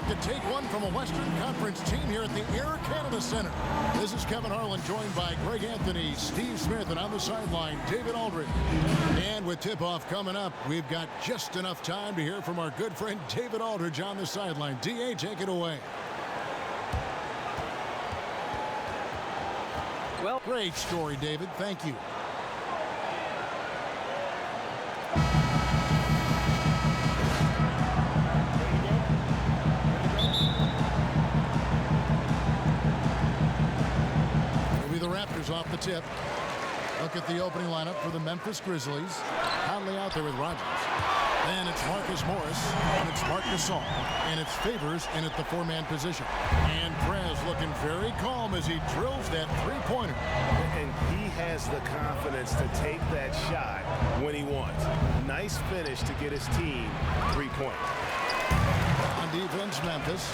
look to take one from a Western Conference team here at the Air Canada Centre. This is Kevin Harlan, joined by Greg Anthony, Steve Smith, and on the sideline, David Aldridge. And with tip-off coming up, we've got just enough time to hear from our good friend David Aldridge on the sideline. D.A., take it away. Well, great story, David. Thank you. The Raptors off the tip. Look at the opening lineup for the Memphis Grizzlies. Conley out there with Rogers. And it's Marcus Morris. And it's Marc Gasol. And it's Favors in at the four-man position. And Prez looking very calm as he drills that three-pointer. And he has the confidence to take that shot when he wants. Nice finish to get his team 3 points. On defense, Memphis.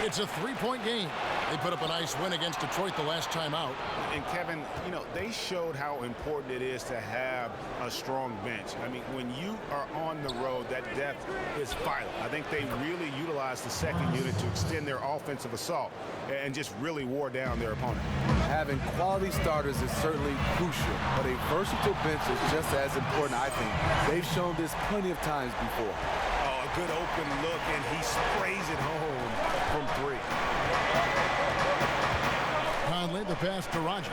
It's a three-point game. They put up a nice win against Detroit the last time out. And Kevin, you know, they showed how important it is to have a strong bench. I mean, when you are on the road, that depth is vital. I think they really utilized the second unit to extend their offensive assault and just really wore down their opponent. Having quality starters is certainly crucial, but a versatile bench is just as important, I think. They've shown this plenty of times before. Oh, a good open look, and he sprays it home from three. Conley, the pass to Rogers.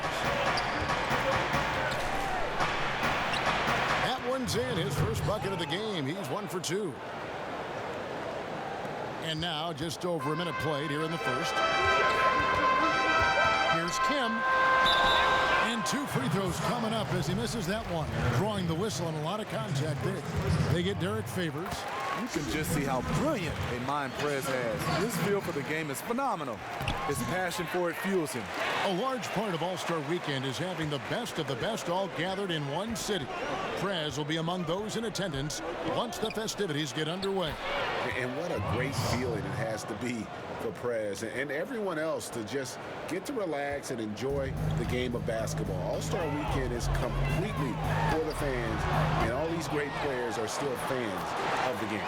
That one's in, his first bucket of the game. He's 1 for 2. And now just over a minute played here in the first. Here's Kim. And 2 free throws coming up as he misses that one. Drawing the whistle and a lot of contact there. They get Derek Favors. You can just see how brilliant a mind Prez has. His feel for the game is phenomenal. His passion for it fuels him. A large part of All-Star Weekend is having the best of the best all gathered in one city. Prez will be among those in attendance once the festivities get underway. And what a great feeling it has to be for Prez and everyone else to just get to relax and enjoy the game of basketball. All-Star Weekend is completely for the fans, and all these great players are still fans of the game.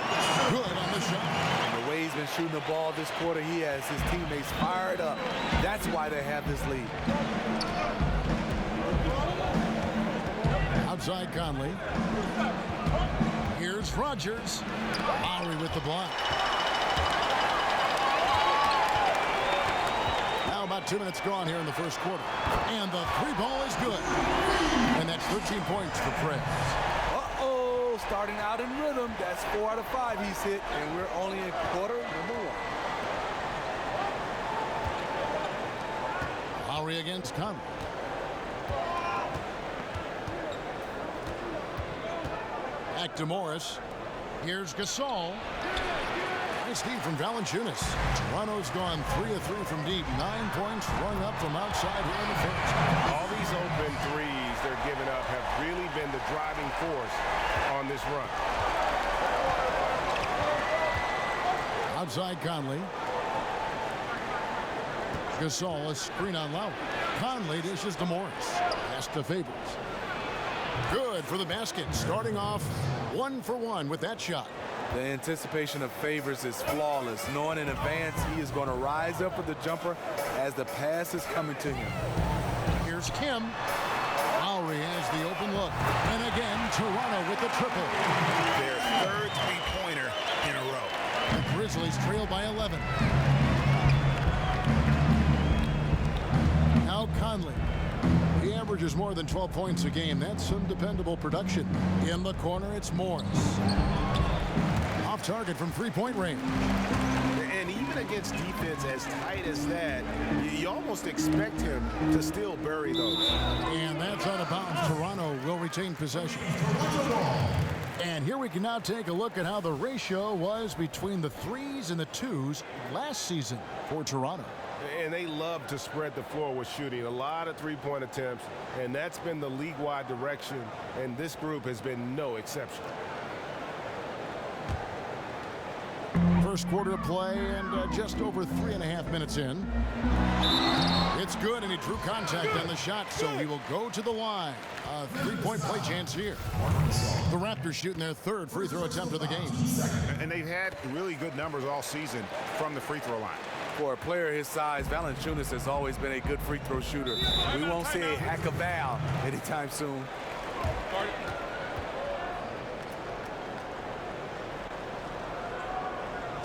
Good on the shot. And the way he's been shooting the ball this quarter, he has his teammates fired up. That's why they have this lead. Outside Conley. Here's Rogers. Lowry with the block. Now about 2 minutes gone here in the first quarter. And the three ball is good. And that's 13 points for Prez. Uh-oh, starting out in rhythm. That's 4 out of 5 he's hit, and we're only in quarter number 1. Lowry against Conley. Back to Morris. Here's Gasol. Nice deep from Valanciunas. Toronto's gone 3 of 3 from deep. 9 points rung up from outside here in the first. All these open threes they're giving up have really been the driving force on this run. Outside Conley. Gasol, a screen on Lowry. Conley dishes to Morris. Pass to Favors. Good for the basket. Starting off 1 for 1 with that shot. The anticipation of Favors is flawless. Knowing in advance he is going to rise up with the jumper as the pass is coming to him. Here's Kim. Lowry has the open look. And again, Toronto with the triple. Their third three-pointer in a row. The Grizzlies trail by 11. Now Conley. He averages more than 12 points a game. That's some dependable production. In the corner, it's Morris. Off target from three-point range. And even against defense as tight as that, you almost expect him to still bury those. And that's out of bounds. Toronto will retain possession. And here we can now take a look at how the ratio was between the threes and the twos last season for Toronto. And they love to spread the floor with shooting. A lot of three-point attempts, and that's been the league-wide direction, and this group has been no exception. first quarter of play and just over 3.5 minutes in. It's good, and he drew contact on the shot, so he will go to the line. A three-point play chance here. The Raptors shooting their third free throw attempt of the game. And they've had really good numbers all season from the free throw line. For a player his size, Valanciunas has always been a good free throw shooter. We won't see a hack of Val anytime soon.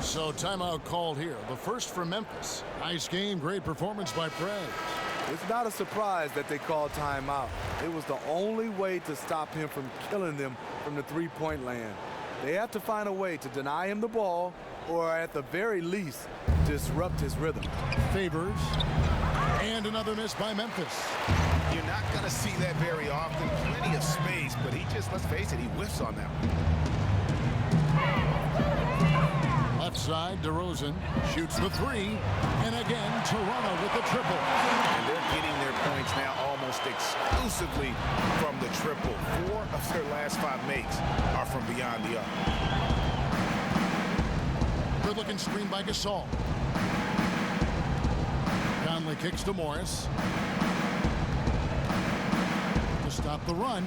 So timeout called here. The first for Memphis. Nice game, great performance by Prez. It's not a surprise that they called timeout. It was the only way to stop him from killing them from the three-point land. They have to find a way to deny him the ball, or at the very least, disrupt his rhythm. Favors. And another miss by Memphis. You're not going to see that very often. Plenty of space, but he just, let's face it, he whiffs on that one. Left side, DeRozan shoots the three. And again, Toronto with the triple. And they're getting their points now almost exclusively from the triple. 4 of their last 5 makes are from beyond the arc. Good-looking screen by Gasol. Conley kicks to Morris. To stop the run.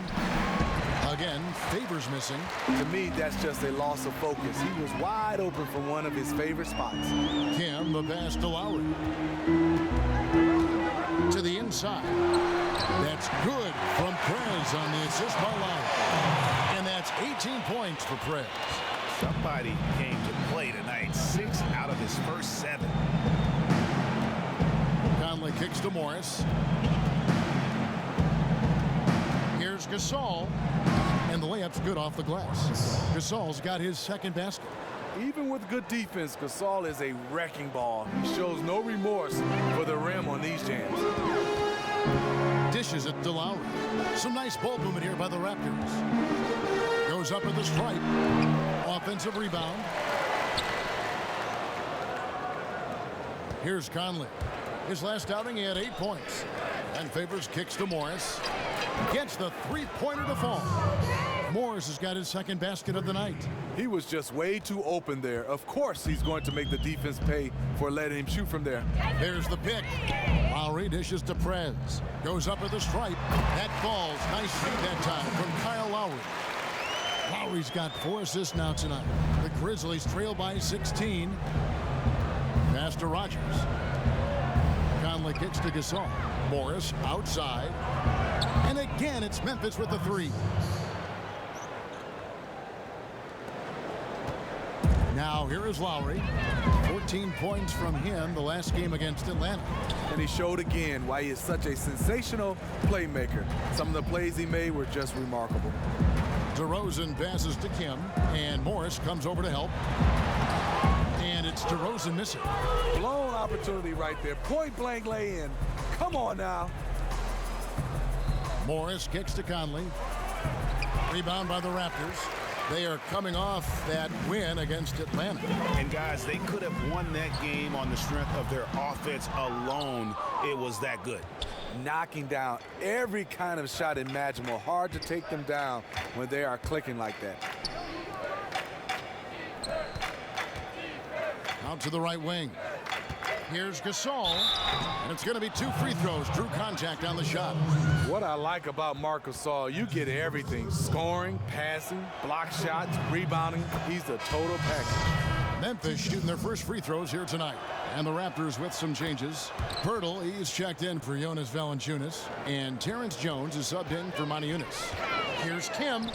Again, Favors missing. To me, that's just a loss of focus. He was wide open from one of his favorite spots. Kim, the pass to Lowry. To the inside. That's good from Prez on the assist by Lowry. And that's 18 points for Prez. Somebody came to play tonight. 6 out of his first 7. Conley kicks to Morris. Here's Gasol. And the layup's good off the glass. Gasol's got his second basket. Even with good defense, Gasol is a wrecking ball. He shows no remorse for the rim on these jams. Dishes it to Lowry. Some nice ball movement here by the Raptors. Goes up at the stripe. Offensive rebound. Here's Conley. His last outing, he had 8 points. And Favors kicks to Morris. Gets the three-pointer to fall. Morris has got his second basket of the night. He was just way too open there. Of course he's going to make the defense pay for letting him shoot from there. There's the pick. Lowry dishes to Prez. Goes up at the stripe. That falls. Nice feed that time from Kyle Lowry. Lowry's got 4 assists now tonight. The Grizzlies trail by 16. Pass to Rogers. Conley kicks to Gasol. Morris outside. And again, it's Memphis with the three. Now here is Lowry. 14 points from him the last game against Atlanta. And he showed again why he is such a sensational playmaker. Some of the plays he made were just remarkable. DeRozan passes to Kim, and Morris comes over to help. And it's DeRozan missing. Blown opportunity right there. Point blank lay in. Come on now. Morris kicks to Conley. Rebound by the Raptors. They are coming off that win against Atlanta. And guys, they could have won that game on the strength of their offense alone. It was that good. Knocking down every kind of shot imaginable. Hard to take them down when they are clicking like that. Out to the right wing. Here's Gasol, and it's going to be 2 free throws. Drew contact on the shot. What I like about Marc Gasol, you get everything. Scoring, passing, block shots, rebounding. He's a total package. Memphis shooting their first free throws here tonight. And the Raptors with some changes. Pirtle, he's checked in for Jonas Valanciunas. And Terrence Jones is subbed in for Maniunas. Here's Kim.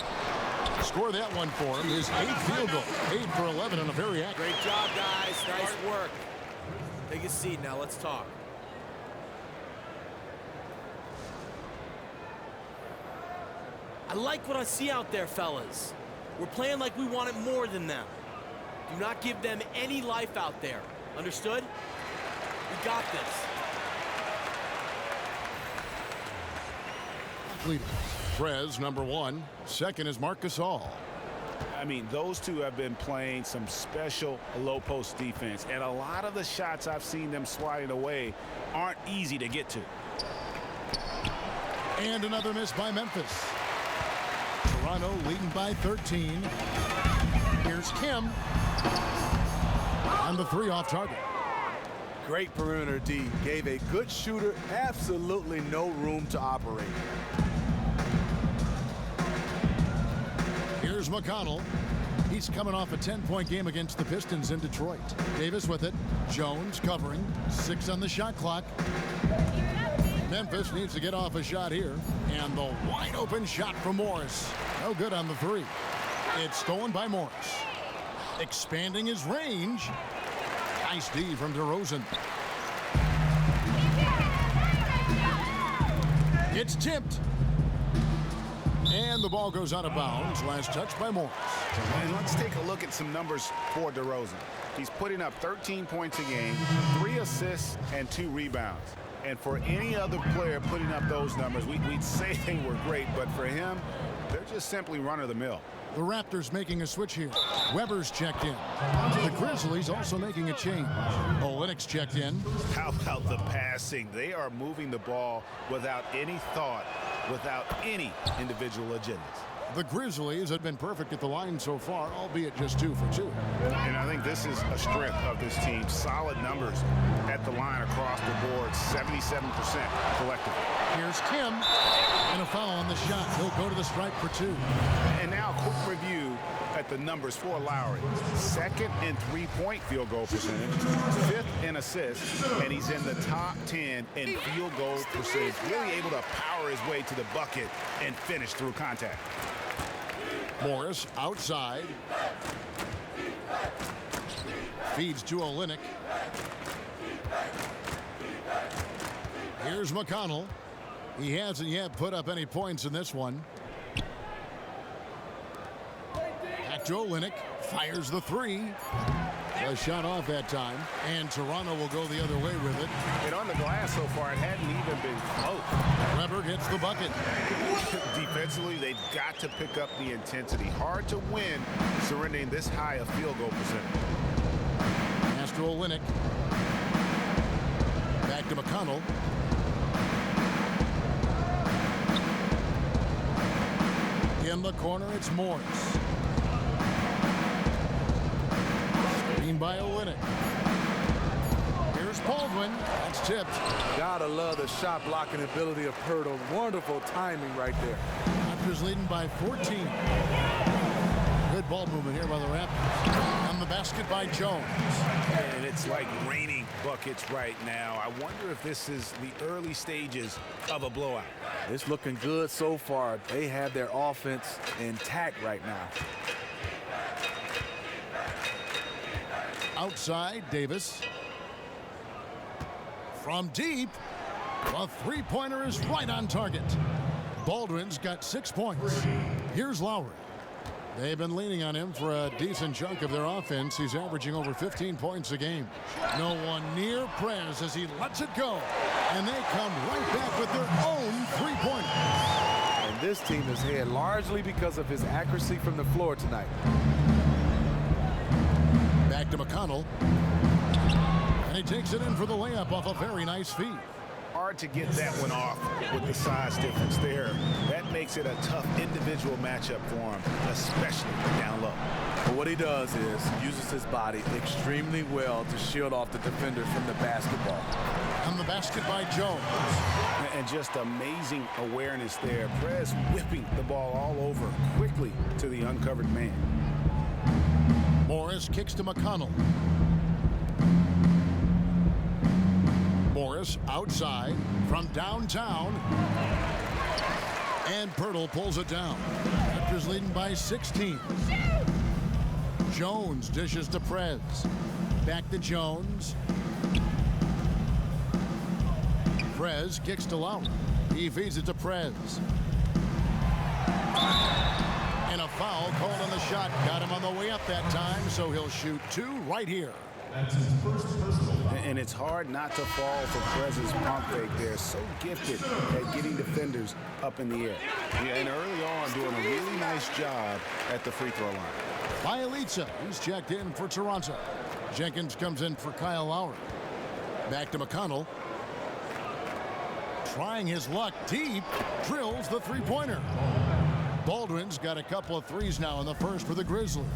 Score that one for him. His 8th field goal. 8 for 11 on a very active. Great job, guys. Nice work. Take a seat now. Let's talk. I like what I see out there, fellas. We're playing like we want it more than them. Do not give them any life out there. Understood? We got this. Prez, number 1. Second is Marc Gasol. I mean, those two have been playing some special low post defense, and a lot of the shots I've seen them swatting away aren't easy to get to. And another miss by Memphis. Toronto leading by 13. Here's Kim. And the three off target. Great perimeter D. Gave a good shooter absolutely no room to operate. Here's McConnell. He's coming off a 10-point game against the Pistons in Detroit. Davis with it. Jones covering. 6 on the shot clock. Memphis needs to get off a shot here. And the wide open shot from Morris. No good on the three. It's stolen by Morris. Expanding his range. Nice D from DeRozan. It's tipped. And the ball goes out of bounds. Last touch by Morris. And let's take a look at some numbers for DeRozan. He's putting up 13 points a game, 3 assists, and 2 rebounds. And for any other player putting up those numbers, we'd say they were great, but for him, they're just simply run-of-the-mill. The Raptors making a switch here. Weber's checked in. The Grizzlies also making a change. Olynyk's checked in. How about the passing? They are moving the ball without any thought, without any individual agendas. The Grizzlies have been perfect at the line so far, albeit just 2 for 2. And I think this is a strength of this team. Solid numbers at the line across the board, 77% collectively. Here's Tim, and a foul on the shot. He'll go to the stripe for 2. And now a quick review at the numbers for Lowry. 2nd in three-point field goal percentage, 5th in assists, and he's in the top 10 in field goal percentage. Really able to power his way to the bucket and finish through contact. Morris outside. Feeds to Olynyk. Here's McConnell. He hasn't yet put up any points in this one. Back to Olynyk. Fires the 3. A shot off that time. And Toronto will go the other way with it. And on the glass so far, it hadn't even been close. Weber gets the bucket. Defensively, they've got to pick up the intensity. Hard to win surrendering this high a field goal percentage. Pass to Olynyk. Back to McConnell. In the corner, it's Morris. Screen by Olynyk. Here's Baldwin. That's tipped. Gotta love the shot blocking ability of Pirtle. Wonderful timing right there. Raptors leading by 14. Good ball movement here by the Raptors. On the basket by Jones. And it's like raining buckets right now. I wonder if this is the early stages of a blowout. It's looking good so far. They have their offense intact right now. Outside, Davis. From deep, the three-pointer is right on target. Baldwin's got 6 points. Here's Lowry. They've been leaning on him for a decent chunk of their offense. He's averaging over 15 points a game. No one near Prez as he lets it go. And they come right back with their own three-pointer. And this team is ahead largely because of his accuracy from the floor tonight. Back to McConnell. And he takes it in for the layup off a very nice feed. Hard to get that one off with the size difference there. That makes it a tough individual matchup for him, especially down low. But what he does is uses his body extremely well to shield off the defenders from the basketball. On the basket by Jones. And just amazing awareness there. Prez whipping the ball all over quickly to the uncovered man. Morris kicks to McConnell. Morris outside from downtown. And Pirtle pulls it down. Raptors leading by 16. Jones dishes to Prez. Back to Jones. Prez kicks to Lowry. He feeds it to Prez. And a foul called on the shot. Got him on the way up that time, so he'll shoot 2 right here. That's his first personal foul. And it's hard not to fall for Prez's pump fake there. So gifted at getting defenders up in the air. Yeah, and early on doing a really nice job at the free throw line. Bielitsa, he's checked in for Toronto. Jenkins comes in for Kyle Lowry. Back to McConnell. Trying his luck deep, drills the three-pointer. Baldwin's got a couple of threes now in the first for the Grizzlies.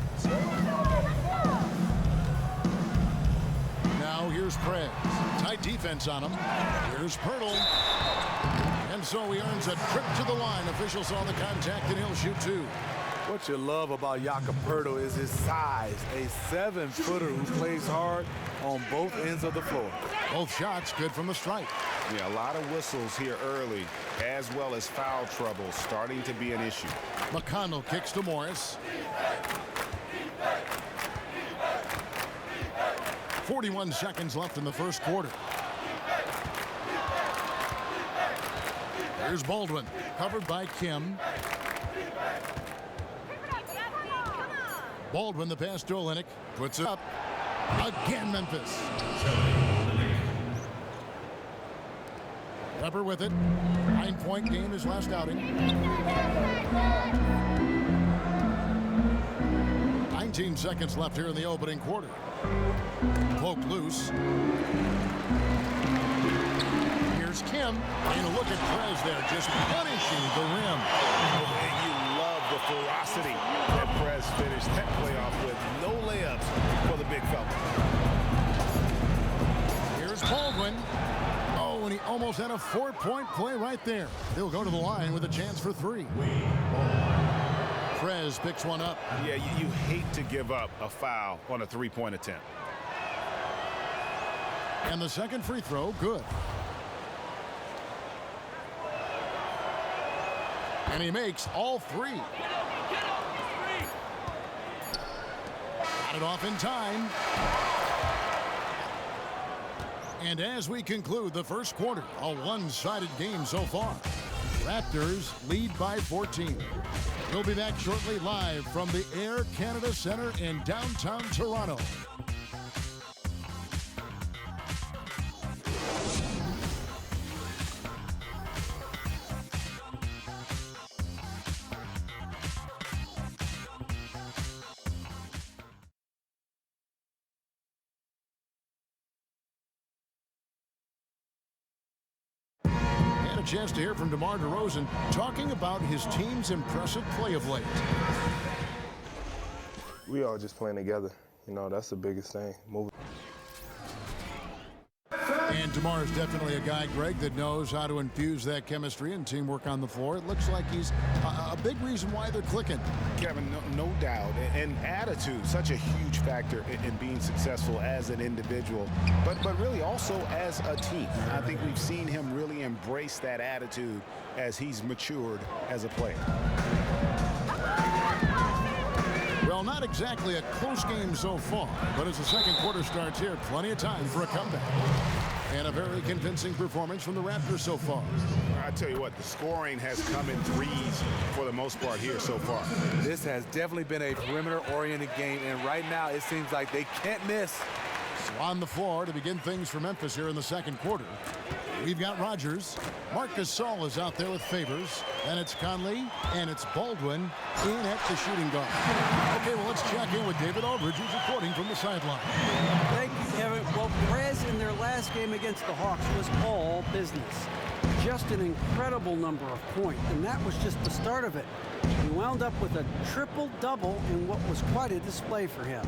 Now here's Prez. Tight defense on him. Here's Pirtle. And so he earns a trip to the line. Officials saw the contact, and he'll shoot two. What you love about Jakob Pirtle is his size. A 7-footer who plays hard on both ends of the floor. Both shots good from the stripe. Yeah, a lot of whistles here early, as well as foul trouble starting to be an issue. McConnell kicks to Morris. 41 seconds left in the first quarter. Here's Baldwin, covered by Kim. Baldwin, the pass to Olynyk, puts it up. Again, Memphis. Pepper with it. 9-point game, his last outing. 19 seconds left here in the opening quarter. Poked loose. Here's Kim. And a look at Prez there, just punishing the rim. And you love the ferocity that Prez finished that playoff with. No layups for the big fella. Here's Baldwin. Oh, and he almost had a 4-point play right there. He'll go to the line with a chance for three. Prez picks one up. Yeah, you hate to give up a foul on a three-point attempt. And the second free throw, good. And he makes all three. Got it off in time. And as we conclude the first quarter, a one-sided game so far. Raptors lead by 14. We'll be back shortly live from the Air Canada Centre in downtown Toronto. A chance to hear from DeMar DeRozan talking about his team's impressive play of late. We all just playing together. You know, that's the biggest thing. Moving. And DeMar is definitely a guy, Greg, that knows how to infuse that chemistry and teamwork on the floor. It looks like he's a big reason why they're clicking. Kevin, no doubt. And attitude, such a huge factor in being successful as an individual, but really also as a team. I think we've seen him really embrace that attitude as he's matured as a player. Well, not exactly a close game so far, but as the second quarter starts here, plenty of time for a comeback. And a very convincing performance from the Raptors so far. I tell you what, the scoring has come in threes for the most part here so far. This has definitely been a perimeter-oriented game, and right now it seems like they can't miss. So on the floor to begin things for Memphis here in the second quarter. We've got Rogers. Marcus Saul is out there with Favors. And it's Conley. And it's Baldwin in at the shooting guard. Okay, well, let's check in with David Aldridge, who's reporting from the sideline. Thank you, Kevin. Well, Prez in their last game against the Hawks was all business. Just an incredible number of points, and that was just the start of it. He wound up with a triple-double in what was quite a display for him.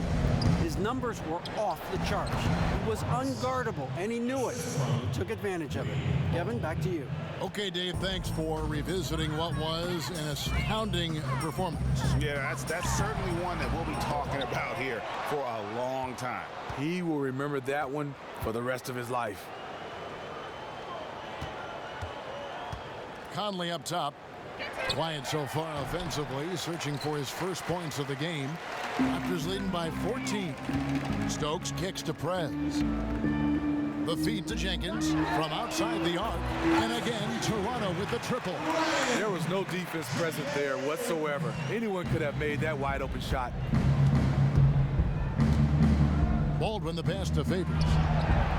His numbers were off the charts. He was unguardable, and he knew it. He took advantage of it. Kevin, back to you. Okay, Dave, thanks for revisiting what was an astounding performance. Yeah, that's certainly one that we'll be talking about here for a long time. He will remember that one for the rest of his life. Conley up top. Quiet so far offensively, searching for his first points of the game. Raptors leading by 14. Stokes kicks to Prez. The feed to Jenkins from outside the arc. And again, Toronto with the triple. There was no defense present there whatsoever. Anyone could have made that wide open shot. Baldwin the pass to Favors.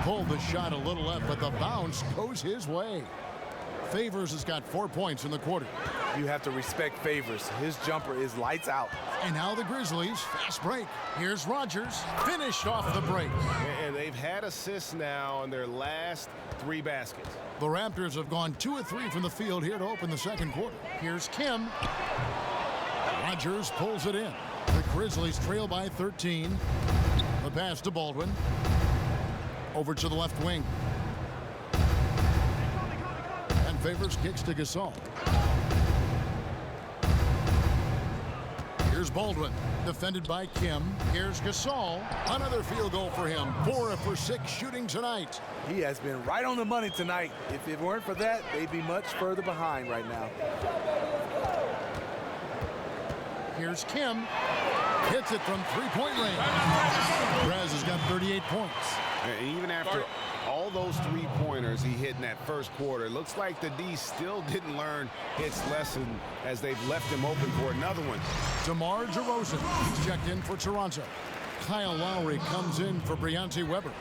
Pulled the shot a little left, but the bounce goes his way. Favors has got 4 points in the quarter. You have to respect Favors. His jumper is lights out. And now the Grizzlies, fast break. Here's Rogers, finished off the break. And they've had assists now on their last 3 baskets. The Raptors have gone 2 of 3 from the field here to open the second quarter. Here's Kim. Rogers pulls it in. The Grizzlies trail by 13. The pass to Baldwin. Over to the left wing. And Favors kicks to Gasol. Here's Baldwin, defended by Kim. Here's Gasol. Another field goal for him. 4 for 6 shooting tonight. He has been right on the money tonight. If it weren't for that, they'd be much further behind right now. Here's Kim. Hits it from three-point range. Perez has got 38 points. And even after all those three-pointers he hit in that first quarter, it looks like the D still didn't learn its lesson as they've left him open for another one. DeMar DeRozan, he's checked in for Toronto. Kyle Lowry comes in for Briante Weber.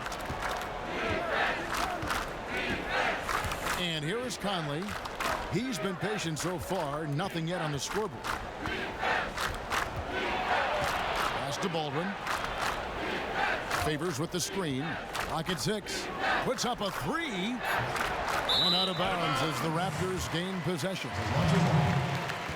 And here is Conley. He's been patient so far, nothing yet on the scoreboard. Pass to Baldwin. Favors with the screen. Pocket 6. Puts up a 3. And out of bounds as the Raptors gain possession.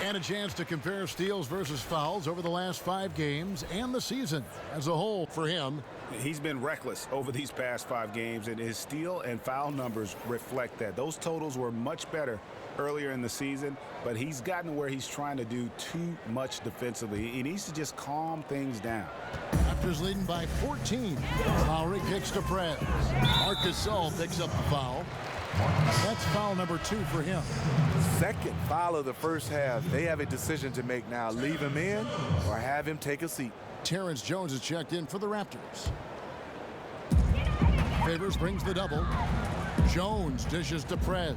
And a chance to compare steals versus fouls over the last 5 games and the season as a whole for him. He's been reckless over these past 5 games, and his steal and foul numbers reflect that. Those totals were much better earlier in the season, but he's gotten where he's trying to do too much defensively. He needs to just calm things down. Raptors leading by 14. Lowry kicks to Perez. Marcus Gasol picks up the foul. That's foul number 2 for him. Second foul of the first half. They have a decision to make now. Leave him in or have him take a seat. Terrence Jones is checked in for the Raptors. Favors brings the double. Jones dishes to Perez.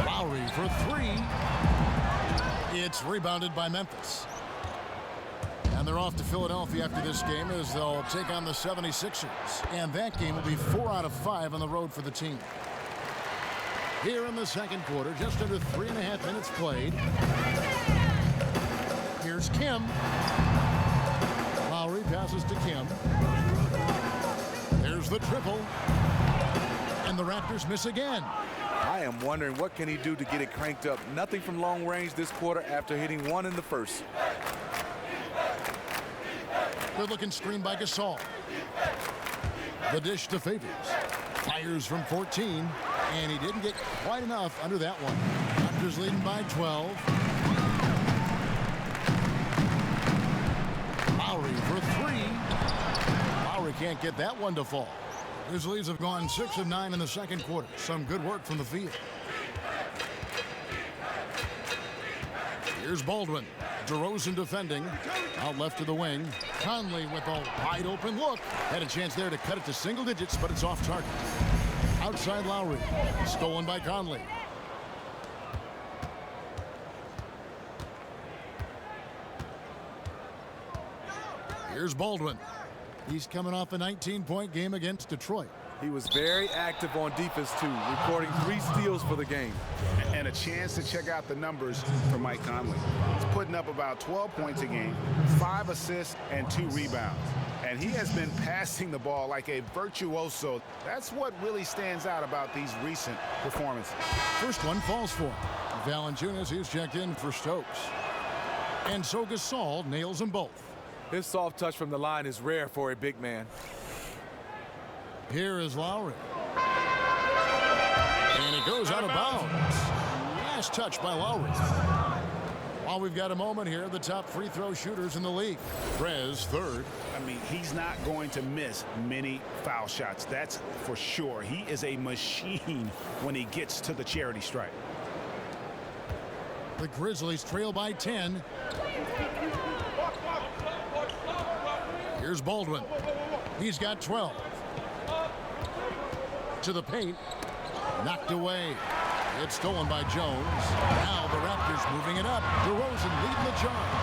Lowry for 3. It's rebounded by Memphis. And they're off to Philadelphia after this game as they'll take on the 76ers. And that game will be 4 out of 5 on the road for the team. Here in the second quarter, just under 3.5 minutes played. Here's Kim. Lowry passes to Kim. There's the triple. And the Raptors miss again. I am wondering what can he do to get it cranked up. Nothing from long range this quarter after hitting 1 in the first. Good looking screen by Gasol. The dish to Favors. Fires from 14. And he didn't get quite enough under that one. Raptors leading by 12. Lowry for 3. Lowry can't get that one to fall. Grizzlies have gone 6 of 9 in the second quarter. Some good work from the field. Here's Baldwin. DeRozan defending. Out left to the wing. Conley with a wide open look. Had a chance there to cut it to single digits, but it's off target. Outside Lowry. Stolen by Conley. Here's Baldwin. He's coming off a 19-point game against Detroit. He was very active on defense, too, recording 3 steals for the game. And a chance to check out the numbers for Mike Conley. He's putting up about 12 points a game, 5 assists, and 2 rebounds. And he has been passing the ball like a virtuoso. That's what really stands out about these recent performances. First one falls for him. Valanciunas is checked in for Stokes. And so Gasol nails them both. His soft touch from the line is rare for a big man. Here is Lowry. And it goes out of bounds. Last touch by Lowry. While we've got a moment here, the top free throw shooters in the league. Perez, 3rd. I mean, he's not going to miss many foul shots. That's for sure. He is a machine when he gets to the charity stripe. The Grizzlies trail by 10. Here's Baldwin. He's got 12. To the paint. Knocked away. It's stolen by Jones. Now the Raptors moving it up. DeRozan leading the charge.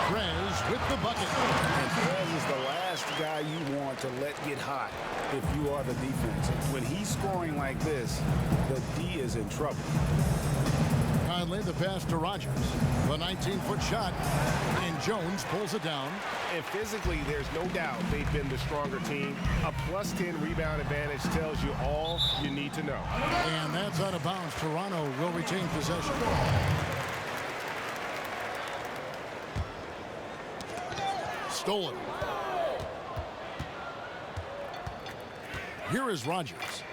Perez with the bucket. And Perez is the last guy you want to let get hot if you are the defense. When he's scoring like this, the D is in trouble. Conley, the pass to Rogers. The 19-foot shot. And Jones pulls it down. And physically, there's no doubt they've been the stronger team. A +10 rebound advantage tells you all you need to know. And that's out of bounds. Toronto will retain possession. Stolen. Here is Rogers.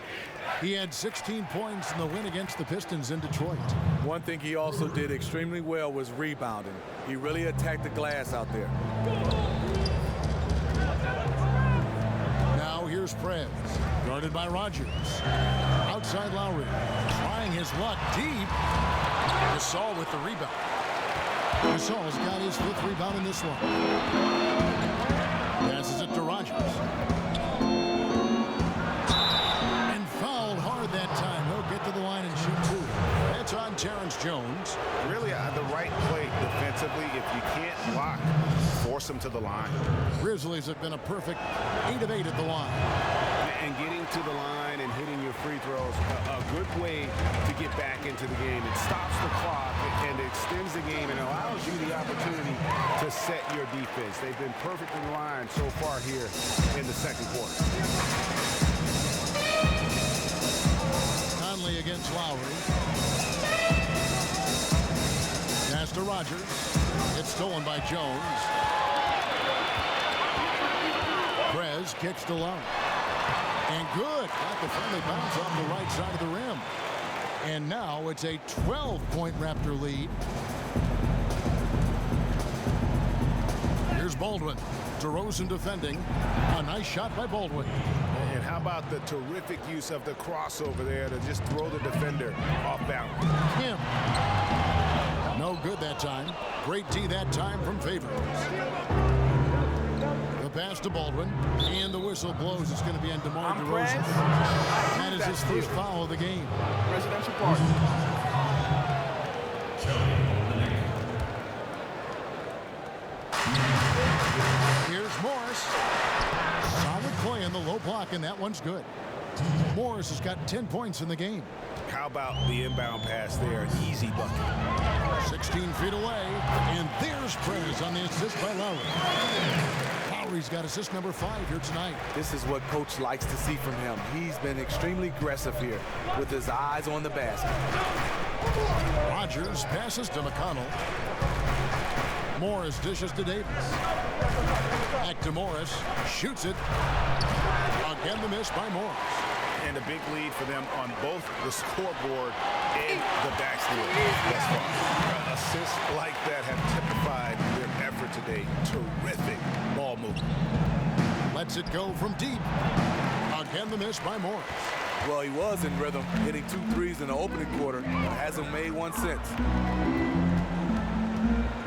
He had 16 points in the win against the Pistons in Detroit. One thing he also did extremely well was rebounding. He really attacked the glass out there. Now here's Prez, guarded by Rogers. Outside Lowry, trying his luck deep. Gasol with the rebound. Gasol's got his 5th rebound in this one. Passes it to Rogers. And fouled hard that time. He'll get to the line and shoot 2. That's on Terrence Jones. Really the right play defensively. If you can't block, force him to the line. Grizzlies have been a perfect 8 of 8 at the line. And getting to the line and hitting your free throws, a good way to get back into the game. It stops the clock and extends the game and allows you the opportunity to set your defense. They've been perfectly aligned so far here in the second quarter. Conley against Lowry. Pass to Rogers. It's stolen by Jones. Prez kicks to Lowry. And good. Got the friendly bounce off the right side of the rim. And now it's a 12-point Raptor lead. Here's Baldwin. DeRozan defending. A nice shot by Baldwin. And how about the terrific use of the crossover there to just throw the defender off balance. Him. No good that time. Great D that time from Favors. The pass to Baldwin. And the whistle blows. It's going to be on DeMar DeRozan. That is his first foul of the game. Presidential party. Here's Morris. Solid play in the low block, and that one's good. Morris has got 10 points in the game. How about the inbound pass there? Easy bucket. 16 feet away, and there's Prez on the assist by Lowry. Lowry's got assist number 5 here tonight. This is what Coach likes to see from him. He's been extremely aggressive here with his eyes on the basket. Rogers passes to McConnell. Morris dishes to Davis. Back to Morris. Shoots it. Again, the miss by Morris. And a big lead for them on both the scoreboard and the backboard thus far. Assists like that have typified their effort today. Terrific ball movement. Lets it go from deep. Again, the miss by Morris. Well, he was in rhythm, hitting 2 threes in the opening quarter, but hasn't made one since.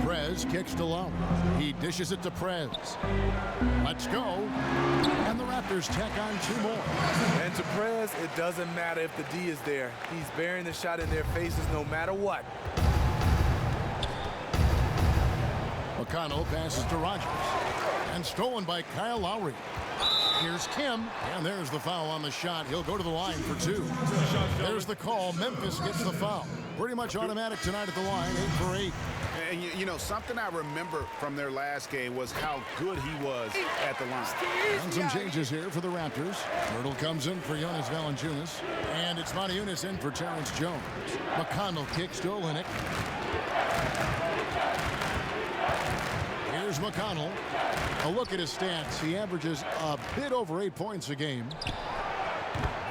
Prez kicks to Lowry. He dishes it to Prez. Let's go. And the Raptors tack on 2 more. And to Prez, it doesn't matter if the D is there. He's burying the shot in their faces no matter what. McConnell passes to Rogers. And stolen by Kyle Lowry. Here's Kim. And there's the foul on the shot. He'll go to the line for 2. There's the call. Memphis gets the foul. Pretty much automatic tonight at the line, 8 for 8. And you know, something I remember from their last game was how good he was at the line. And some changes here for the Raptors. Myrtle comes in for Jonas Valanciunas. And it's Moniunas in for Terrence Jones. McConnell kicks to Olynyk. Here's McConnell. A look at his stats. He averages a bit over 8 points a game.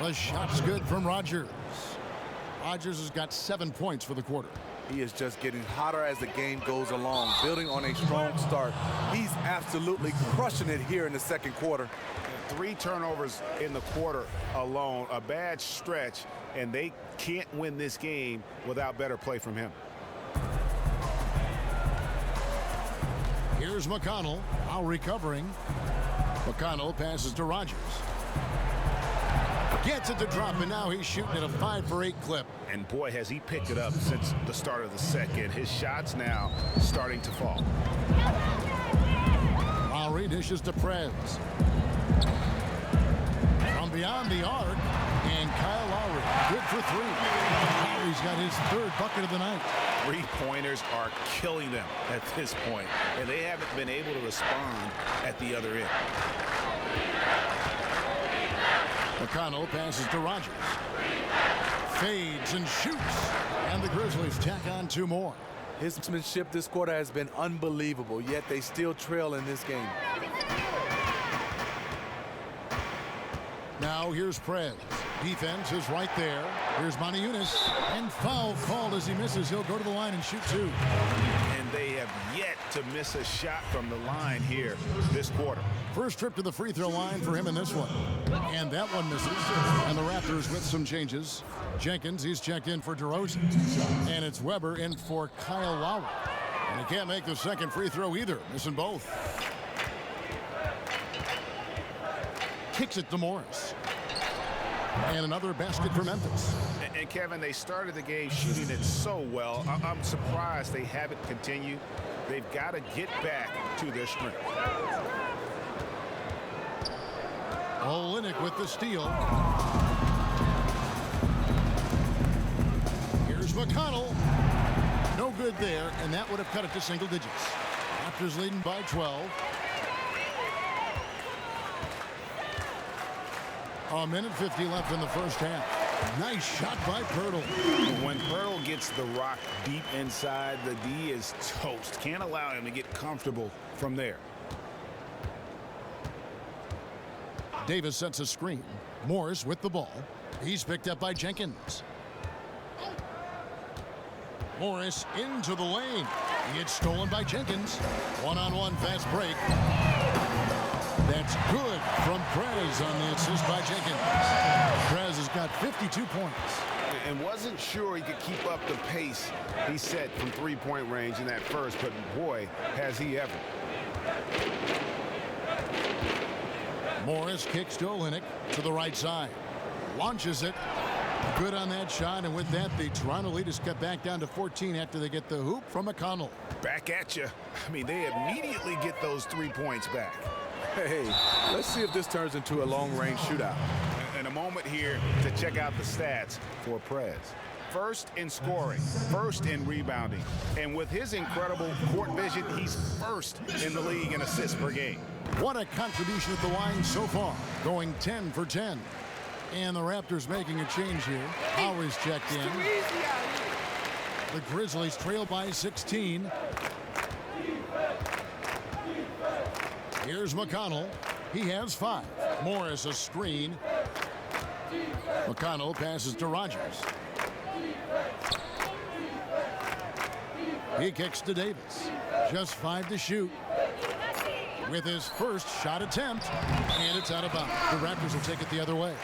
The shot's good from Rogers. Rogers has got 7 points for the quarter. He is just getting hotter as the game goes along, building on a strong start. He's absolutely crushing it here in the second quarter. 3 turnovers in the quarter alone, a bad stretch, and they can't win this game without better play from him. Here's McConnell, now recovering. McConnell passes to Rogers. Gets it to drop, and now he's shooting at a 5 for 8 clip. And boy, has he picked it up since the start of the second. His shots now starting to fall. Lowry dishes to Prez. From beyond the arc, and Kyle Lowry, good for 3. Lowry's got his 3rd bucket of the night. 3-pointers are killing them at this point, and they haven't been able to respond at the other end. McConnell passes to Rogers. Fades and shoots. And the Grizzlies tack on 2 more. His sportsmanship this quarter has been unbelievable, yet they still trail in this game. Now here's Prez. Defense is right there. Here's Moniunas. And foul called as he misses. He'll go to the line and shoot two. And they have yet to miss a shot from the line here this quarter. First trip to the free throw line for him in this one. And that one misses. And the Raptors with some changes. Jenkins, he's checked in for DeRozan. And it's Weber in for Kyle Lowry. And he can't make the second free throw either, missing both. Kicks it to Morris. And another basket for Memphis. And Kevin, they started the game shooting it so well. I'm surprised they haven't continued. They've got to get back to their strength. Olynyk with the steal. Here's McConnell. No good there, and that would have cut it to single digits. Raptors leading by 12. A minute 50 left in the first half. Nice shot by Pirtle. When Pirtle gets the rock deep inside, the D is toast. Can't allow him to get comfortable from there. Davis sets a screen. Morris with the ball. He's picked up by Jenkins. Morris into the lane. It's stolen by Jenkins. One-on-one fast break. That's good from Prez on the assist by Jenkins. Prez has got 52 points. And wasn't sure he could keep up the pace he set from three-point range in that first, but boy, has he ever. Morris kicks to Olynyk to the right side. Launches it. Good on that shot, and with that, the Toronto lead is cut back down to 14 after they get the hoop from McConnell. Back at you. I mean, they immediately get those 3 points back. Hey, let's see if this turns into a long-range shootout. And a moment here to check out the stats for Prez. First in scoring, first in rebounding. And with his incredible court vision, he's first in the league in assists per game. What a contribution at the line so far, going 10 for 10. And the Raptors making a change here. Lowry's checked in. The Grizzlies trail by 16. Here's McConnell. He has 5. Morris a screen. McConnell passes to Rogers. He kicks to Davis. Just 5 to shoot. With his first shot attempt. And it's out of bounds. The Raptors will take it the other way.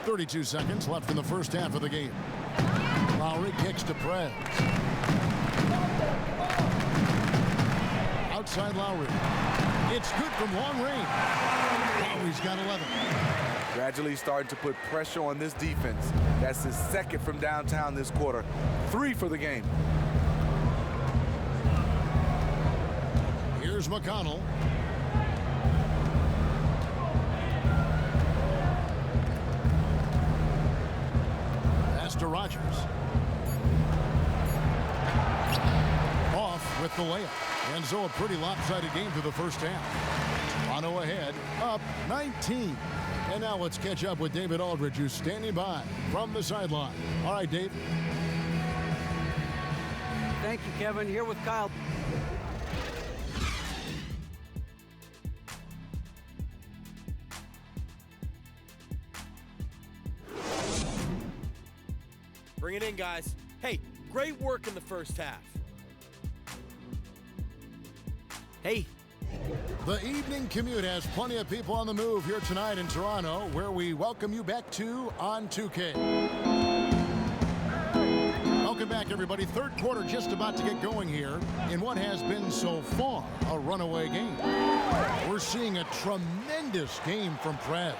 32 seconds left in the first half of the game. Lowry kicks to Prez. Outside Lowry. It's good from long range. Lowry's got 11. Gradually starting to put pressure on this defense. That's his second from downtown this quarter. 3 for the game. Here's McConnell. Pass to Rogers. Off with the layup. And so a pretty lopsided game for the first half. Toronto ahead, up 19. And now let's catch up with David Aldridge, who's standing by from the sideline. All right, Dave. Thank you, Kevin. Here with Kyle. Bring it in, guys. Hey, great work in the first half. Hey. The evening commute has plenty of people on the move here tonight in Toronto, where we welcome you back to On 2K. Welcome back, everybody. Third quarter just about to get going here in what has been so far a runaway game. We're seeing a tremendous game from Prez.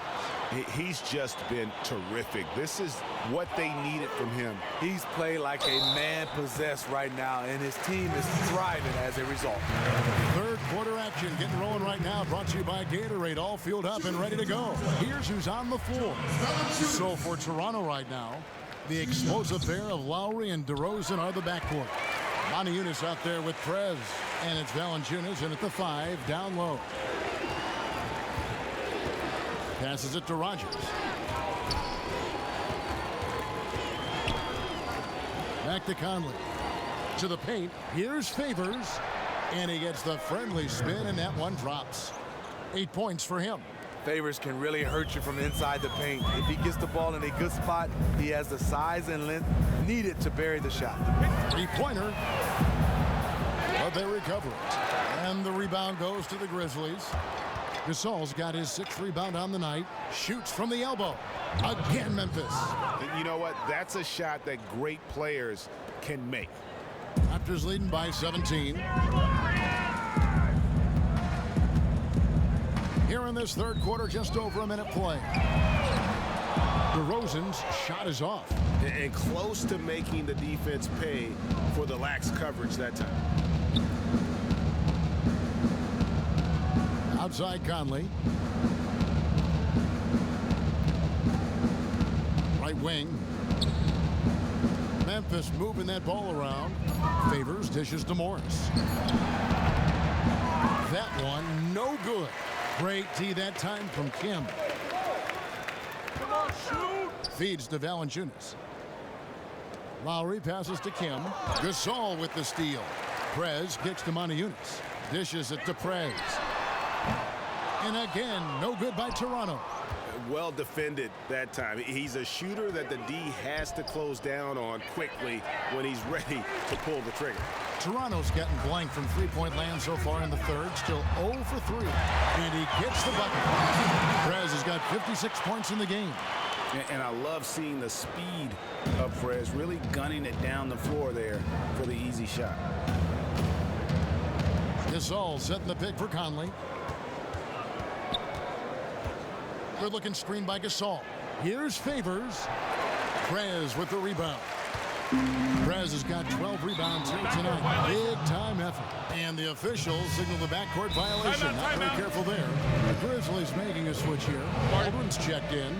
He's just been terrific. This is what they needed from him. He's played like a man possessed right now, and his team is thriving as a result. Third quarter action getting rolling right now, brought to you by Gatorade, all fueled up and ready to go. Here's who's on the floor. So for Toronto right now, the explosive pair of Lowry and DeRozan are the backcourt. Moniunas out there with Prez, and it's Valanciunas in at the 5, down low. Passes it to Rogers. Back to Conley. To the paint. Here's Favors. And he gets the friendly spin, and that one drops. 8 points for him. Favors can really hurt you from inside the paint. If he gets the ball in a good spot, he has the size and length needed to bury the shot. 3-pointer. But they recover it. And the rebound goes to the Grizzlies. Gasol's got his 6th rebound on the night. Shoots from the elbow. Again, Memphis. You know what? That's a shot that great players can make. Raptors leading by 17. Here in this third quarter, just over a minute play. DeRozan's shot is off. And close to making the defense pay for the lax coverage that time. Outside Conley. Right wing. Memphis moving that ball around. Favors, dishes to Morris. That one, no good. Great D that time from Kim. Come on, shoot! Feeds to Valanciunas. Lowry passes to Kim. Gasol with the steal. Prez kicks to Montejunas. Dishes it to Prez. And again, no good by Toronto. Well defended that time. He's a shooter that the D has to close down on quickly when he's ready to pull the trigger. Toronto's getting blank from three-point land so far in the third. Still 0 for 3. And he gets the bucket. Prez has got 56 points in the game. And I love seeing the speed of Prez really gunning it down the floor there for the easy shot. Gasol setting the pick for Conley. Good-looking screen by Gasol. Here's Favors. Prez with the rebound. Prez has got 12 rebounds here tonight. Big-time effort. And the officials signal the backcourt violation. Not very careful there. The Grizzlies making a switch here. Baldwin's checked in.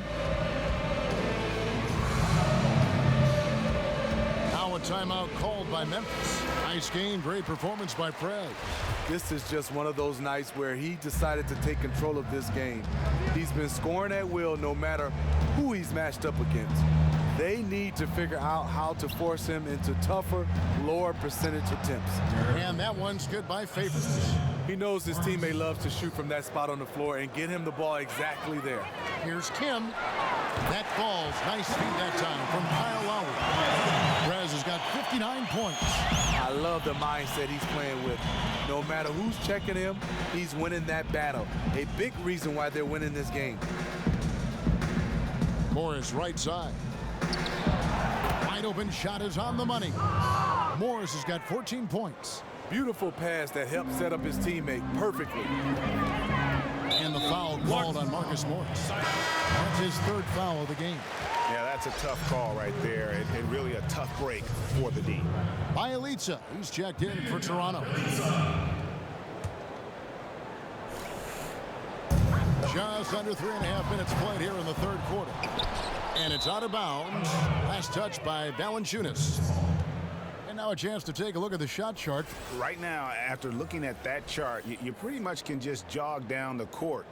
Now a timeout called by Memphis. Nice game, great performance by Prez. This is just one of those nights where he decided to take control of this game. He's been scoring at will no matter who he's matched up against. They need to figure out how to force him into tougher, lower percentage attempts. And that one's good by Favors. He knows his teammate loves to shoot from that spot on the floor and get him the ball exactly there. Here's Kim. That falls. Nice feed that time from Kyle Lowry. Prez has got 59 points. I love the mindset he's playing with. No matter who's checking him, he's winning that battle. A big reason why they're winning this game. Morris right side. Wide open shot is on the money. Morris has got 14 points. Beautiful pass that helped set up his teammate perfectly. And the foul called on Marcus Morris. That's his third foul of the game. Yeah, that's a tough call right there, and really a tough break for the D. Bielitsa, he's checked in for Toronto. Just under 3.5 minutes played here in the third quarter. And it's out of bounds. Last touch by Valanciunas. And now a chance to take a look at the shot chart. Right now, after looking at that chart, you pretty much can just jog down the court.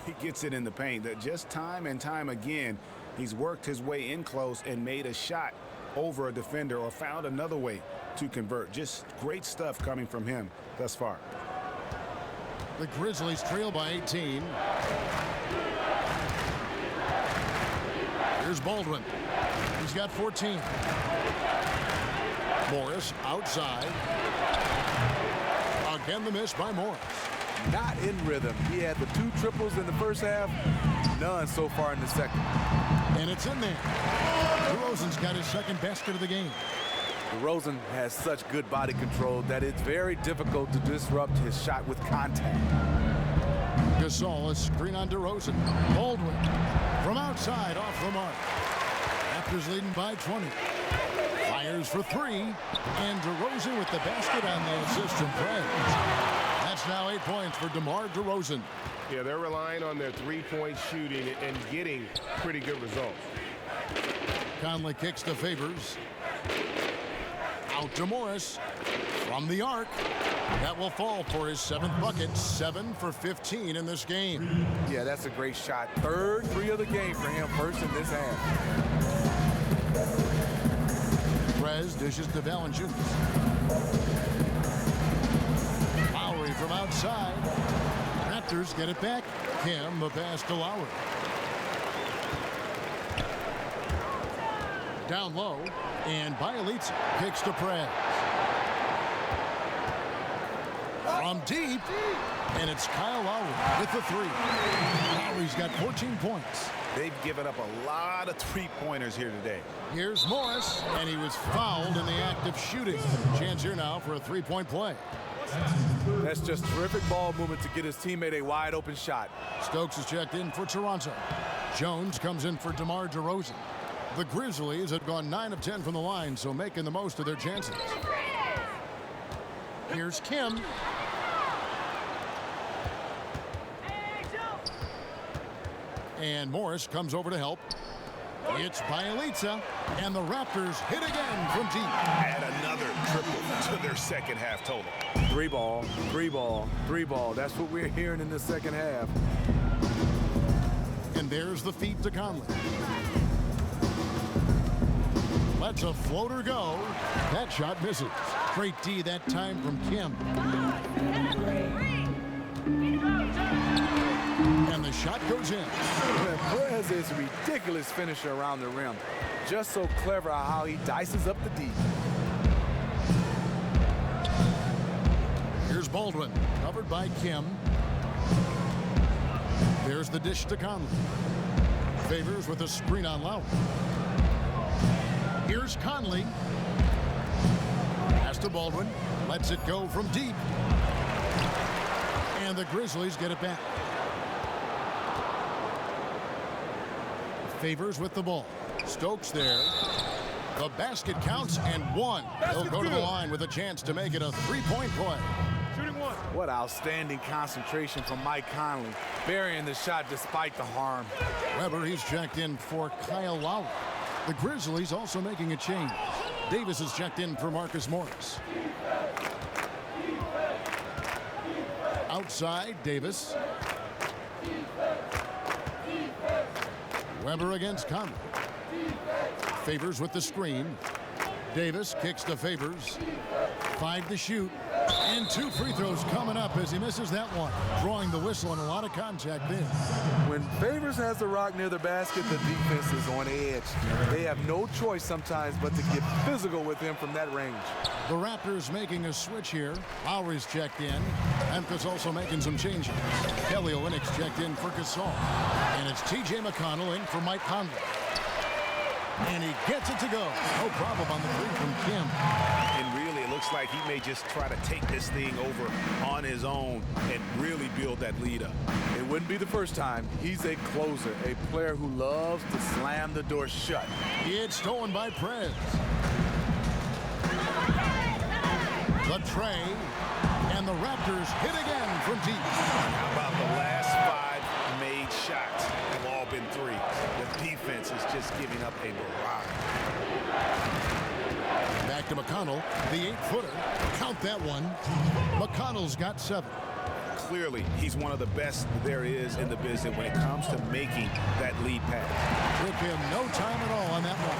He gets it in the paint. That just time and time again, he's worked his way in close and made a shot over a defender or found another way to convert. Just great stuff coming from him thus far. The Grizzlies trail by 18. Here's Baldwin. He's got 14. Morris outside. Again, the miss by Morris. Not in rhythm. He had the 2 triples in the first half, none so far in the second. And it's in there. DeRozan's got his second basket of the game. DeRozan has such good body control that it's very difficult to disrupt his shot with contact. Gasol, a screen on DeRozan. Baldwin from outside off the mark. Raptors leading by 20. Fires for 3. And DeRozan with the basket on the assist from Prez. That's now 8 points for DeMar DeRozan. Yeah, they're relying on their three-point shooting and getting pretty good results. Conley kicks to Favors. Out to Morris. From the arc. That will fall for his 7th bucket. 7 for 15 in this game. Yeah, that's a great shot. Third 3 of the game for him, first in this half. Prez dishes to Valanciunas. Lowry from outside. Raptors get it back. Kim, the pass to Lowry. Down low, and Bielitsa kicks to Perez. From deep, and it's Kyle Lowry with the three. Lowry's got 14 points. They've given up a lot of three-pointers here today. Here's Morris, and he was fouled in the act of shooting. Chance here now for a three-point play. That's just terrific ball movement to get his teammate a wide-open shot. Stokes is checked in for Toronto. Jones comes in for DeMar DeRozan. The Grizzlies have gone 9 of 10 from the line, so making the most of their chances. Here's Kim. And Morris comes over to help. It's Bielitsa, and the Raptors hit again from deep. Add another triple to their second half total. Three ball, three ball, three ball. That's what we're hearing in the second half. And there's the feed to Conley. Lets a floater go. That shot misses. Great D that time from Kim. And the shot goes in. Perez is a ridiculous finisher around the rim. Just so clever how he dices up the D. Here's Baldwin, covered by Kim. There's the dish to Conley. Favors with a screen on Lowry. Here's Conley. Pass to Baldwin. Lets it go from deep. And the Grizzlies get it back. Favors with the ball. Stokes there. The basket counts and one. He'll go to the line with a chance to make it a three-point play. Shooting one. What outstanding concentration from Mike Conley, burying the shot despite the harm. Weber, he's checked in for Kyle Lowry. The Grizzlies also making a change. Davis is checked in for Marcus Morris. Outside, Davis. Weber against Conley. Favors with the screen. Davis kicks to Favors. 5 to shoot. And 2 free throws coming up as he misses that one. Drawing the whistle and a lot of contact there. When Favors has the rock near the basket, the defense is on edge. They have no choice sometimes but to get physical with him from that range. The Raptors making a switch here. Lowry's checked in. Memphis also making some changes. Kelly Olynyk's checked in for Gasol. And it's T.J. McConnell in for Mike Conley. And he gets it to go. No problem on the three from Kim. And really, it looks like he may just try to take this thing over on his own and really build that lead up. It wouldn't be the first time. He's a closer, a player who loves to slam the door shut. It's stolen by Perez. The tray, and the Raptors hit again from deep. How about the last 5 made shots have all been threes? The defense is just giving up a barrage. Back to McConnell, the 8-footer. Count that one. McConnell's got 7. Clearly, he's one of the best there is in the business when it comes to making that lead pass. Took him no time at all on that one.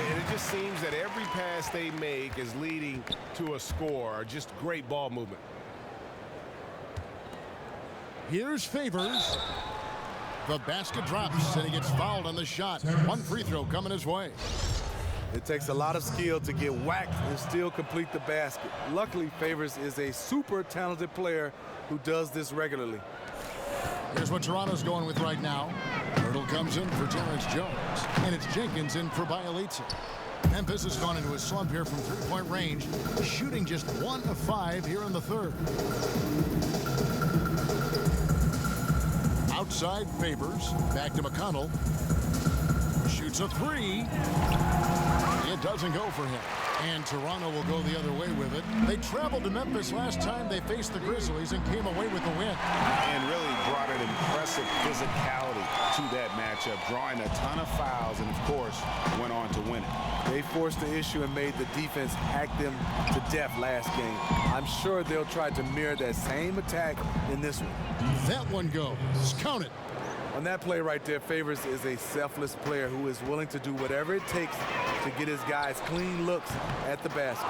And it just seems that every pass they make is leading to a score. Just great ball movement. Here's Favors. The basket drops, and he gets fouled on the shot. 1 free throw coming his way. It takes a lot of skill to get whacked and still complete the basket. Luckily, Favors is a super talented player who does this regularly. Here's what Toronto's going with right now. Hurdle comes in for Terrence Jones, and it's Jenkins in for Bielitsa. Memphis has gone into a slump here from three-point range, shooting just 1 of 5 here in the third. Outside Favors, back to McConnell. Shoots a 3. It doesn't go for him. And Toronto will go the other way with it. They traveled to Memphis last time they faced the Grizzlies and came away with the win. And really brought an impressive physicality to that matchup, drawing a ton of fouls and, of course, went on to win it. They forced the issue and made the defense hack them to death last game. I'm sure they'll try to mirror that same attack in this one. That one goes. Count it. On that play right there, Favors is a selfless player who is willing to do whatever it takes to get his guys clean looks at the basket.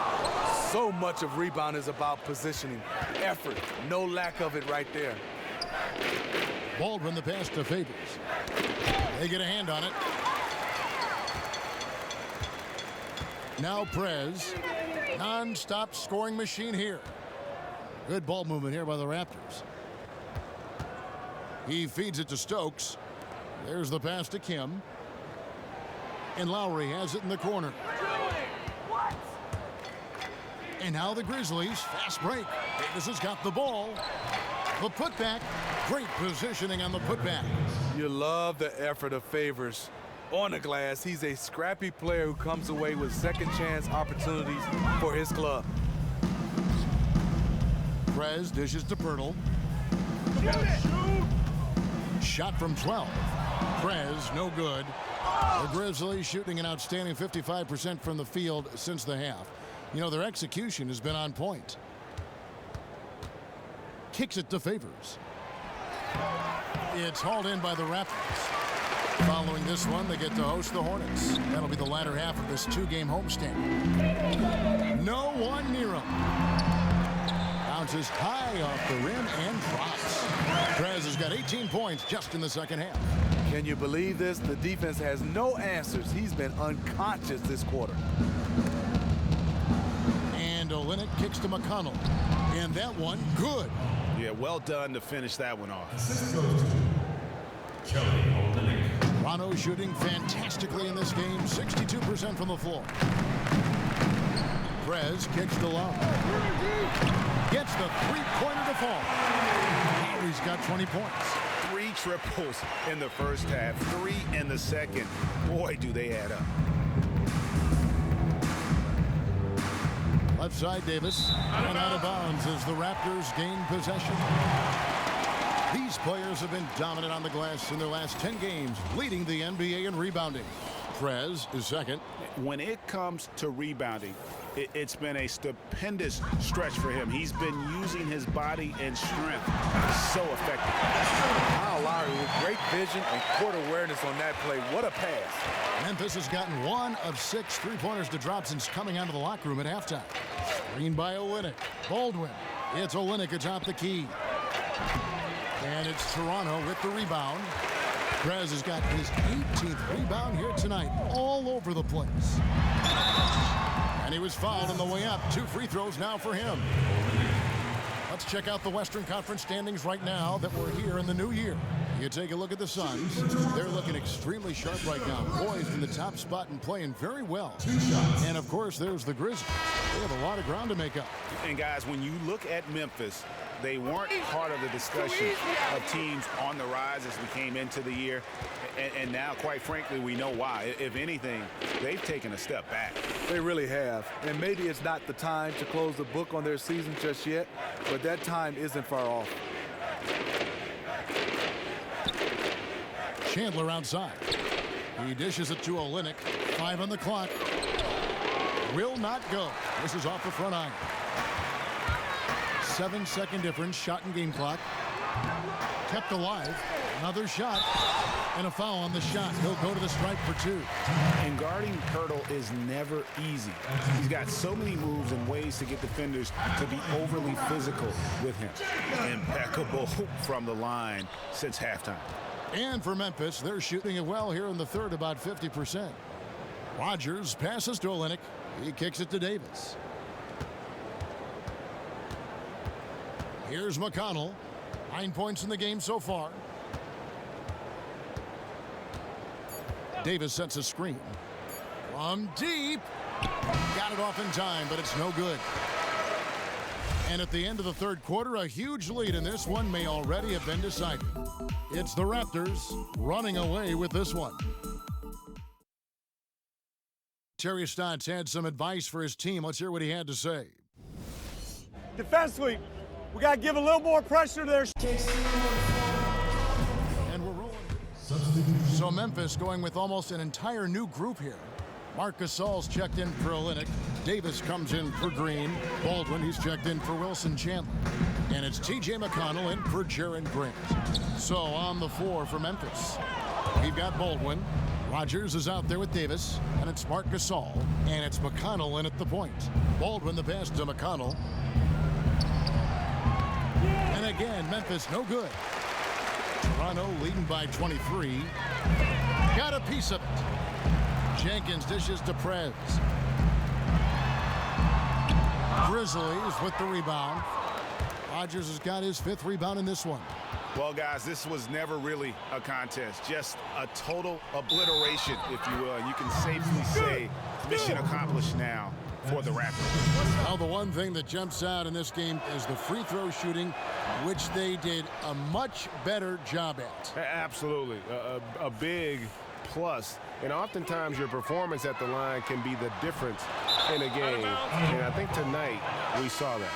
So much of rebound is about positioning, effort, no lack of it right there. Baldwin the pass to Favors. They get a hand on it. Now Prez. Non-stop scoring machine here. Good ball movement here by the Raptors. He feeds it to Stokes. There's the pass to Kim. And Lowry has it in the corner. And now the Grizzlies. Fast break. Davis has got the ball. The putback. Great positioning on the putback. You love the effort of Favors on the glass. He's a scrappy player who comes away with second chance opportunities for his club. Prez dishes to Pirtle. Shot from 12. Prez, no good. The Grizzlies shooting an outstanding 55% from the field since the half. You know, their execution has been on point. Kicks it to Favors. It's hauled in by the Raptors. Following this one, they get to host the Hornets. That'll be the latter half of this two-game homestand. No one near him. Bounces high off the rim and drops. Prez has got 18 points just in the second half. Can you believe this? The defense has no answers. He's been unconscious this quarter. And Olynyk kicks to McConnell. And that one, good. Yeah, well done to finish that one off. Toronto shooting fantastically in this game, 62% from the floor. Prez kicks to Love. Gets the three-pointer to fall. He's got 20 points. 3 triples in the first half, 3 in the second. Boy, do they add up. Left side, Davis. And out of bounds as the Raptors gain possession. These players have been dominant on the glass in their last 10 games, leading the NBA in rebounding. Prez is second. When it comes to rebounding, it's been a stupendous stretch for him. He's been using his body and strength so effectively. Kyle Lowry with great vision and court awareness on that play. What a pass. Memphis has gotten 1 of 6 three-pointers to drop since coming out of the locker room at halftime. Screen by Olynyk. Baldwin. It's Olynyk atop the key. And it's Toronto with the rebound. Prez has got his 18th rebound here tonight, all over the place. And he was fouled on the way up. 2 free throws now for him. Let's check out the Western Conference standings right now that we're here in the new year. You take a look at the Suns. They're looking extremely sharp right now. Poised in the top spot and playing very well. And, of course, there's the Grizzlies. They have a lot of ground to make up. And, guys, when you look at Memphis, they weren't part of the discussion of teams on the rise as we came into the year. And now, quite frankly, we know why. If anything, they've taken a step back. They really have. And maybe it's not the time to close the book on their season just yet, but that time isn't far off. Chandler outside. He dishes it to Olynyk. 5 on the clock. Will not go. This is off the front iron. 7-second difference. Shot and game clock. Kept alive. Another shot. And a foul on the shot. He'll go to the stripe for 2. And guarding Pirtle is never easy. He's got so many moves and ways to get defenders to be overly physical with him. Impeccable from the line since halftime. And for Memphis, they're shooting it well here in the third, about 50%. Rogers passes to Olynyk. He kicks it to Davis. Here's McConnell. 9 points in the game so far. Davis sets a screen. From deep. Got it off in time, but it's no good. And at the end of the third quarter, a huge lead, and this one may already have been decided. It's the Raptors running away with this one. Terry Stotts had some advice for his team. Let's hear what he had to say. Defensively, we got to give a little more pressure to their... And we're rolling. So Memphis going with almost an entire new group here. Marc Gasol's checked in for Olynyk. Davis comes in for Green. Baldwin, he's checked in for Wilson Chandler. And it's T.J. McConnell in for Jaren Grant. So on the floor for Memphis, we've got Baldwin. Rogers is out there with Davis. And it's Marc Gasol. And it's McConnell in at the point. Baldwin the pass to McConnell. And again, Memphis no good. Toronto leading by 23. Got a piece of it. Jenkins dishes to Prez. Grizzlies with the rebound. Rodgers has got his 5th rebound in this one. Well, guys, this was never really a contest, just a total obliteration, if you will. And you can safely say mission accomplished now for the Raptors. Now, the one thing that jumps out in this game is the free throw shooting, which they did a much better job at. Absolutely. A big plus. And oftentimes your performance at the line can be the difference in a game. And I think tonight we saw that.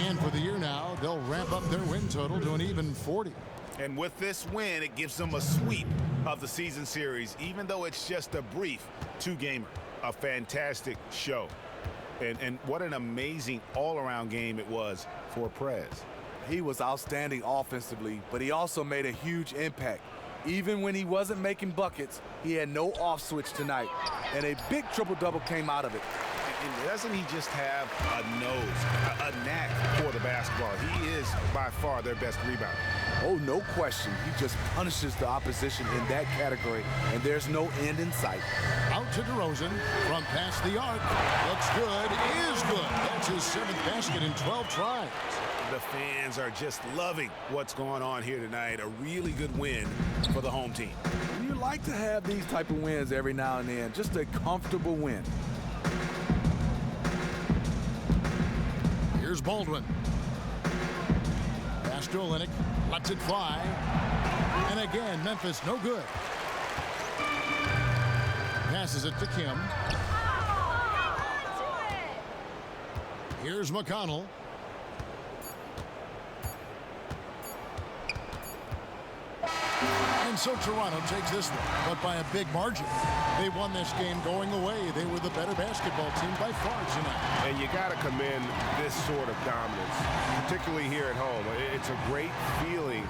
And for the year now, they'll ramp up their win total to an even 40. And with this win, it gives them a sweep of the season series, even though it's just a brief 2-gamer. A fantastic show. And what an amazing all-around game it was for Prez. He was outstanding offensively, but he also made a huge impact. Even when he wasn't making buckets, he had no off switch tonight. And a big triple-double came out of it. And doesn't he just have a nose, a knack for the basketball? He is by far their best rebounder. Oh, no question. He just punishes the opposition in that category, and there's no end in sight. Out to DeRozan from past the arc. Looks good, is good. That's his 7th basket in 12 tries. The fans are just loving what's going on here tonight. A really good win for the home team. You like to have these type of wins every now and then, just a comfortable win. Here's Baldwin. Pass to Olynyk. Lets it fly. And again, Memphis no good. Passes it to Kim. Here's McConnell. And so Toronto takes this one, but by a big margin. They won this game going away. They were the better basketball team by far tonight. And you got to commend this sort of dominance, particularly here at home. It's a great feeling